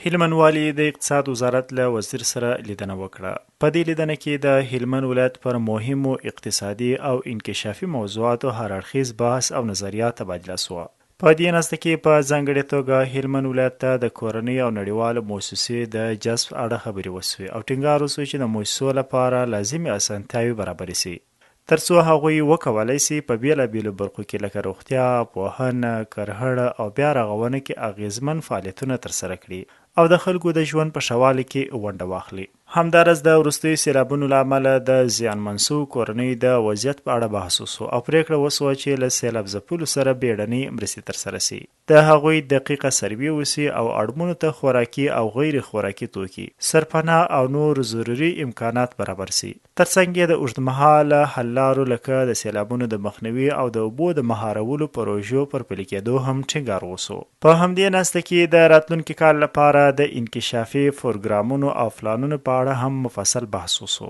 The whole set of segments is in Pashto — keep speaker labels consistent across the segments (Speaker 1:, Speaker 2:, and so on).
Speaker 1: هلمند والي د اقتصاد وزارت له وزیر سره لیدنه وکړه. په دې لیدنه کې د هلمند ولایت پر مهمو اقتصادي او انکشافي موضوعاتو هر اړخیز بحث او نظریات تبادله شوه. په دې ناسته کې په ځانګړې توګه هلمند ولایت ته د کورنۍ او نړیوالو موسسې د جذب اړه خبرې وشوې او ټینګار وشو چې د موسسو لپاره لازمي اسانتیاوې برابرې شي ترڅو هغوی وکولای شي په بیلابیلو برخو کې لکه روغتیا، پوهنه، کرهڼه او بیا رغونه کې اغیزمن فعالیتونه ترسره کړي او د خلکو د ژوند په ښه والي کې ونډه واخلي. همدارس د وروستیو سیلابونو له امله د زیانمن شوو کورنیو د وضعیت په اړه بحث وشو او پریکړه وشوه چې له سیلاب ځپلو سره بیړنۍ مرستې ترسره شي، د هغوی دقیقه سروې وشي او اړمنو ته خوراکي او غیر خوراکي توکي، سرپناه او نور ضروري امکانات برابر شي. ترڅنګ یې د اوږدمهاله حل لارو لکه د سیلابونو د مخنیوي او د اوبو د مهارولو پروژو پر پلي کېدو هم ټینګار وشو. په همدې ناسته کې د راتلونکي کال لپاره د انکشافي پروګرامونو او پلانونو په اړه هم مفصل بحث وشو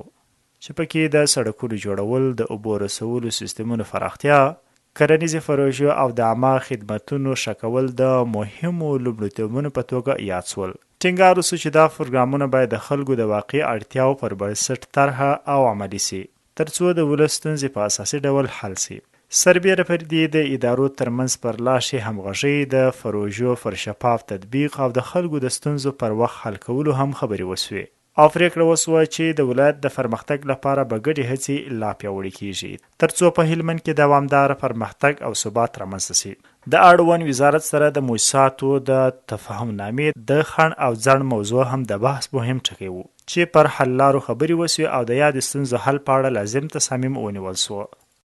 Speaker 1: چې پکې د سړکونو جوړول، د اوبو رسولو سیستمونو پراختیا، کرنیزې پروژې او د عامه خدمتونو ښه کول د مهمو لومړیتوبونو په توګه یاد شول. ټینګار وشو چې دا پروګرامونه باید د خلکو د واقعي اړتیاو پر بنسټ طرحه او عملي شي ترڅو د ولس ستونزې په اساسي ډول حل شي. سربیره پر دې د ادارو ترمنځ پر لاشي همغږي، د پروژو پر شفاف تطبیق او د خلکو د ستونزو پر وخت حل کولو هم خبرې وشوې او پریکړه وشوه چې د ولایت د پرمختګ لپاره به ګډې هڅې لا پیاوړې کیږي ترڅو په هلمند کې دوامداره پرمختګ او ثبات رامنځته شي. د اړوند وزارت سره د موسساتو د تفاهم نامې د خنډ او ځنډ موضوع هم د بحث مهم ټکی و چې پر حل لارو خبرې وشوې او د یاد ستونزو حل په اړه لازم تصامیم ونیول شو.